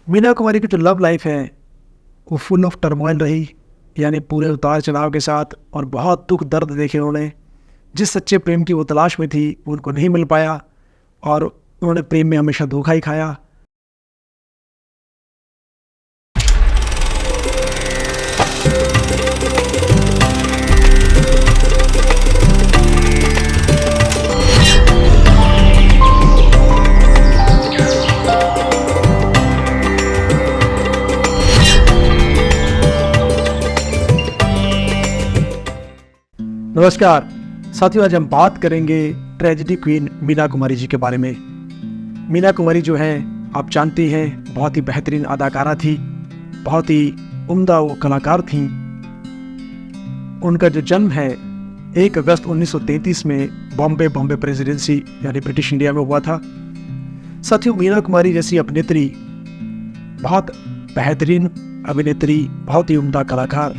मीना कुमारी की जो love life है वो फुल ऑफ टर्मोइल रही, यानी पूरे उतार चढ़ाव के साथ, और बहुत दुख दर्द देखे उन्होंने। जिस सच्चे प्रेम की वो तलाश में थी वो उनको नहीं मिल पाया, और उन्होंने प्रेम में हमेशा धोखा ही खाया। नमस्कार साथियों, आज हम बात करेंगे ट्रेजेडी क्वीन मीना कुमारी जी के बारे में। मीना कुमारी जो है आप जानती हैं, बहुत ही बेहतरीन अदाकारा थी, बहुत ही उम्दा वो कलाकार थी। उनका जो जन्म है 1 अगस्त 1933 में बॉम्बे प्रेसिडेंसी यानी ब्रिटिश इंडिया में हुआ था। साथियों, मीना कुमारी जैसी अभिनेत्री, बहुत बेहतरीन अभिनेत्री, बहुत ही उम्दा कलाकार,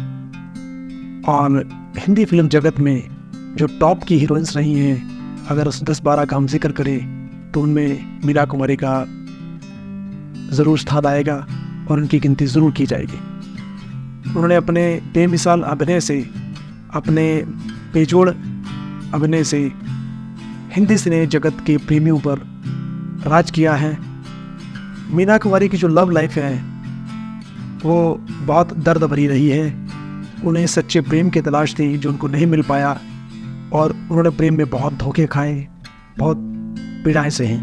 और हिंदी फिल्म जगत में जो टॉप की हीरोइंस रही हैं, अगर उस 10-12 का हम जिक्र करें तो उनमें मीना कुमारी का ज़रूर स्थान आएगा और उनकी गिनती ज़रूर की जाएगी। उन्होंने अपने बेमिसाल अभिनय से, अपने बेजोड़ अभिनय से हिंदी सिने जगत के प्रेमियों पर राज किया है। मीना कुमारी की जो लव लाइफ है वो बहुत दर्द भरी रही है। उन्हें सच्चे प्रेम की तलाश थी जो उनको नहीं मिल पाया, और उन्होंने प्रेम में बहुत धोखे खाए, बहुत पीड़ाएं सही।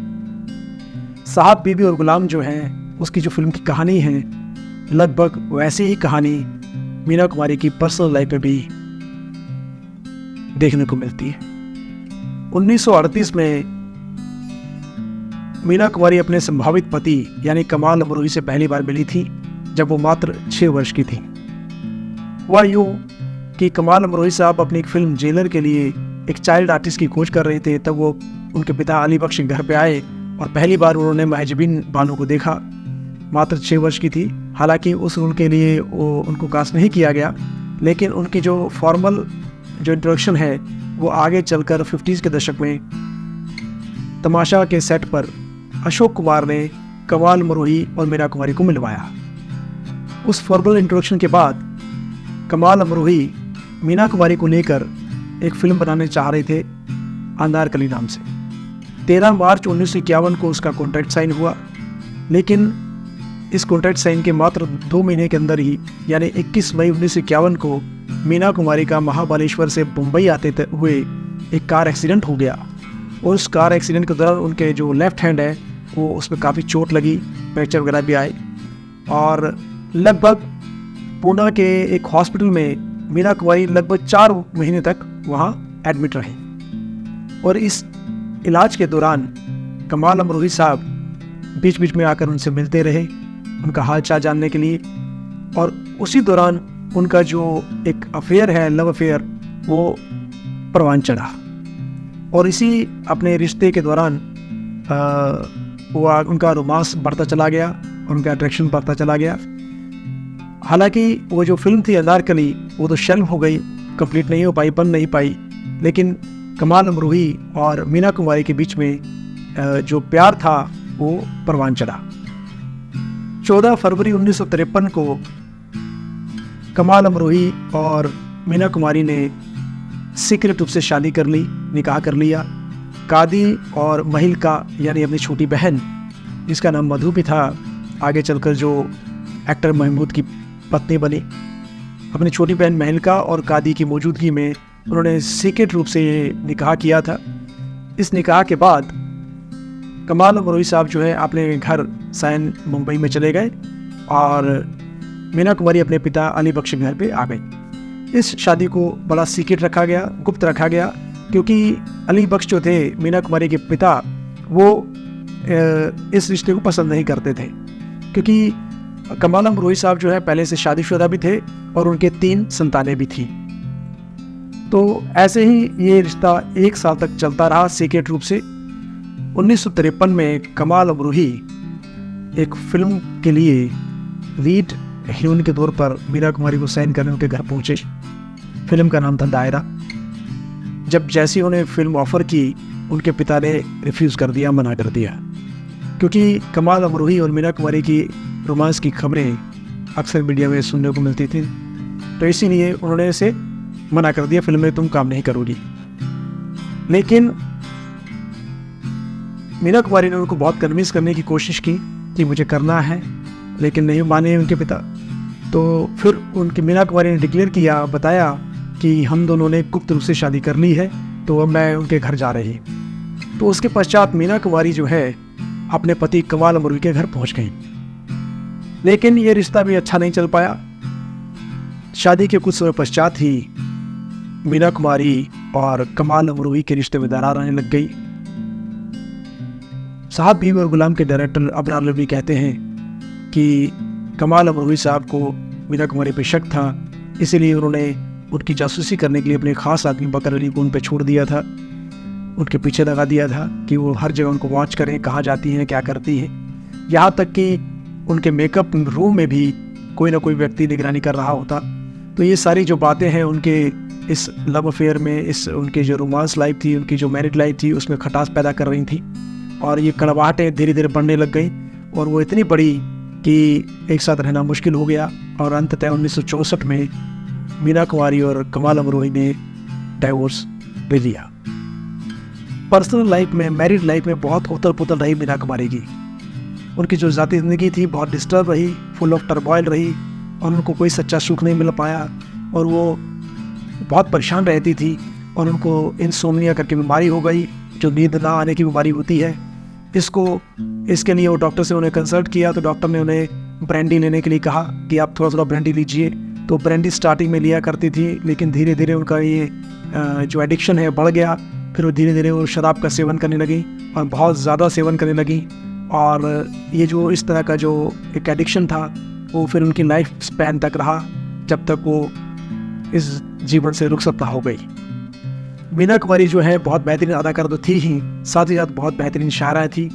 साहब बीबी और गुलाम जो है उसकी जो फिल्म की कहानी है, लगभग वैसी ही कहानी मीना कुमारी की पर्सनल लाइफ में भी देखने को मिलती है। 1938 में मीना कुमारी अपने संभावित पति यानी कमाल अमरोही से पहली बार मिली थी जब वो मात्र 6 वर्ष की थी। वह यूँ कि कमाल अमरोही साहब अपनी एक फिल्म जेलर के लिए एक चाइल्ड आर्टिस्ट की खोज कर रहे थे, तब वो उनके पिता अली बख्श घर पे आए और पहली बार उन्होंने महजबीन बानो को देखा। मात्र 6 वर्ष की थी। हालांकि उस रोल के लिए वो उनको कास्ट नहीं किया गया, लेकिन उनकी जो फॉर्मल जो इंट्रोडक्शन है वो आगे चलकर 50s के दशक में तमाशा के सेट पर अशोक कुमार ने कमाल अमरोही और मीना कुमारी को मिलवाया। उस फॉर्मल इंट्रोडक्शन के बाद कमाल अमरोही मीना कुमारी को लेकर एक फिल्म बनाने चाह रहे थे अनारकली नाम से। 13 मार्च 1951 को उसका कॉन्ट्रैक्ट साइन हुआ, लेकिन इस कॉन्ट्रैक्ट साइन के मात्र 2 महीने के अंदर ही यानी 21 मई 1951 को मीना कुमारी का महाबलेश्वर से मुंबई आते हुए एक कार एक्सीडेंट हो गया, और उस कार एक्सीडेंट के दौरान उनके जो लेफ्ट हैंड है वो उसमें काफ़ी चोट लगी, फ्रैक्चर वगैरह भी आए, और लगभग पूना के एक हॉस्पिटल में मीना कुमारी लगभग 4 महीने तक वहाँ एडमिट रहे। और इस इलाज के दौरान कमाल अमरोही साहब बीच बीच में आकर उनसे मिलते रहे, उनका हाल चाल जानने के लिए, और उसी दौरान उनका जो एक अफेयर है, लव अफेयर, वो परवान चढ़ा। और इसी अपने रिश्ते के दौरान उनका रोमांस बढ़ता चला गया और उनका अट्रैक्शन बढ़ता चला गया। हालांकि वो जो फिल्म थी अनारकली वो तो शेल्व हो गई, कंप्लीट नहीं हो पाई, बन नहीं पाई, लेकिन कमाल अमरोही और मीना कुमारी के बीच में जो प्यार था वो परवान चढ़ा। 14 फरवरी 1953 को कमाल अमरोही और मीना कुमारी ने सीक्रेट रूप से शादी कर ली, निकाह कर लिया। कादी और महिलका यानी अपनी छोटी बहन, जिसका नाम मधु भी था, आगे चलकर जो एक्टर महमूद की पत्नी बनी, अपनी छोटी बहन महिलका और कादी की मौजूदगी में उन्होंने सीक्रेट रूप से ये निकाह किया था। इस निकाह के बाद कमाल अमरोही साहब जो है अपने घर सैन मुंबई में चले गए, और मीना कुमारी अपने पिता अली बख्श घर पे आ गई। इस शादी को बड़ा सीक्रेट रखा गया, गुप्त रखा गया, क्योंकि अली बख्श जो थे मीना कुमारी के पिता, वो इस रिश्ते को पसंद नहीं करते थे, क्योंकि कमाल अमरोही साहब जो है पहले से शादीशुदा भी थे और उनके 3 संतानें भी थी। तो ऐसे ही ये रिश्ता 1 साल तक चलता रहा सीक्रेट रूप से। 1953 में कमाल अमरोही एक फिल्म के लिए लीड हीरोइन के तौर पर मीना कुमारी को साइन करने उनके घर पहुंचे। फिल्म का नाम था दायरा। जब जैसी उन्हें फिल्म ऑफर की, उनके पिता ने रिफ्यूज़ कर दिया, मना कर दिया। क्योंकि कमाल अमरोही और मीना कुमारी की रोमांस की खबरें अक्सर मीडिया में सुनने को मिलती थी, तो इसीलिए उन्होंने इसे मना कर दिया, फिल्म में तुम काम नहीं करोगी। लेकिन मीना कुमारी ने उनको बहुत कन्विंस करने की कोशिश की कि मुझे करना है, लेकिन नहीं माने उनके पिता। तो फिर उनकी मीना कुमारी ने डिक्लेयर किया, बताया कि हम दोनों ने गुप्त रूप से शादी कर ली है, तो अब मैं उनके घर जा रही। तो उसके पश्चात मीना कुमारी जो है अपने पति कमाल अमरोही के घर पहुंच गई। लेकिन ये रिश्ता भी अच्छा नहीं चल पाया। शादी के कुछ समय पश्चात ही मीना कुमारी और कमाल अमरोही के रिश्ते में दरार आने लग गई। साहब भीम और गुलाम के डायरेक्टर अबरार लवी कहते हैं कि कमाल अमरोही साहब को मीना कुमारी पे शक था, इसीलिए उन्होंने उनकी जासूसी करने के लिए अपने खास आदमी बकर अली को उन पे छोड़ दिया था, उनके पीछे लगा दिया था कि वो हर जगह उनको वॉच करें, कहाँ जाती हैं, क्या करती हैं। यहाँ तक कि उनके मेकअप रूम में भी कोई ना कोई व्यक्ति निगरानी कर रहा होता। तो ये सारी जो बातें हैं उनके इस लव अफेयर में, इस उनकी जो रोमांस लाइफ थी, उनकी जो मैरिड लाइफ थी, उसमें खटास पैदा कर रही थी। और ये कड़वाहटें धीरे धीरे बढ़ने लग गई और वो इतनी बड़ी कि एक साथ रहना मुश्किल हो गया। और अंततः 1964 में मीना कुमारी और कमाल अमरोही ने डाइवोर्स ले लिया। पर्सनल लाइफ में, मैरिड लाइफ में बहुत उथल पुथल रही मीना कुमारी की। उनकी जो ज़ाती ज़िंदगी थी बहुत डिस्टर्ब रही, फुल ऑफ टर्मोइल रही, और उनको कोई सच्चा सुख नहीं मिल पाया और वो बहुत परेशान रहती थी। और उनको इंसोम्निया करके बीमारी हो गई, जो नींद ना आने की बीमारी होती है। इसके लिए वो डॉक्टर से उन्हें कंसल्ट किया, तो डॉक्टर ने उन्हें ब्रांडी लेने के लिए कहा कि आप थोड़ा थोड़ा ब्रांडी लीजिए। तो ब्रांडी स्टार्टिंग में लिया करती थी, लेकिन धीरे धीरे उनका ये जो एडिक्शन है बढ़ गया। फिर वो धीरे धीरे वो शराब का सेवन करने लगी और बहुत ज़्यादा सेवन करने लगी। और ये जो इस तरह का जो एक एडिक्शन था वो फिर उनकी लाइफ स्पैन तक रहा, जब तक वो इस जीवन से रुखसत हो गई। मीना कुमारी जो है बहुत बेहतरीन अदाकार तो थी ही, साथ ही साथ बहुत बेहतरीन शायरा थी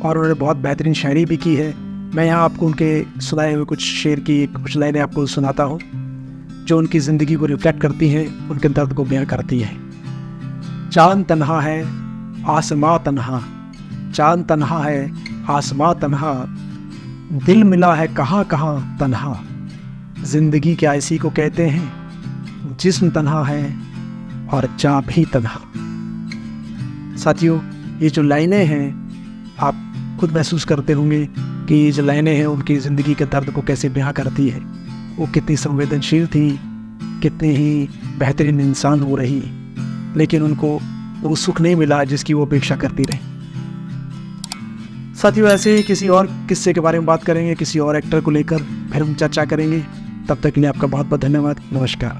और उन्होंने बहुत बेहतरीन शायरी भी की है। मैं यहाँ आपको उनके सुनाए हुए कुछ शेर की कुछ लाइनें आपको सुनाता हूँ, जो उनकी ज़िंदगी को रिफ्लेक्ट करती हैं, उनके दर्द को बयां करती हैं। चांद तन्हा है आसमां तन्हा, चांद तन्हा है आसमां तन्हा, दिल मिला है कहाँ कहाँ तन्हा, जिंदगी क्या इसी को कहते हैं, जिस्म तन्हा है और चाह भी तन्हा। साथियों, ये जो लाइनें हैं आप खुद महसूस करते होंगे कि ये जो लाइनें हैं उनकी ज़िंदगी के दर्द को कैसे बयां करती है। वो कितनी संवेदनशील थी, कितनी ही बेहतरीन इंसान हो रही, लेकिन उनको वो सुख नहीं मिला जिसकी वो अपेक्षा करती रही। साथियों, ऐसे ही किसी और किस्से के बारे में बात करेंगे, किसी और एक्टर को लेकर फिर हम चर्चा करेंगे। तब तक के लिए आपका बहुत बहुत धन्यवाद। नमस्कार।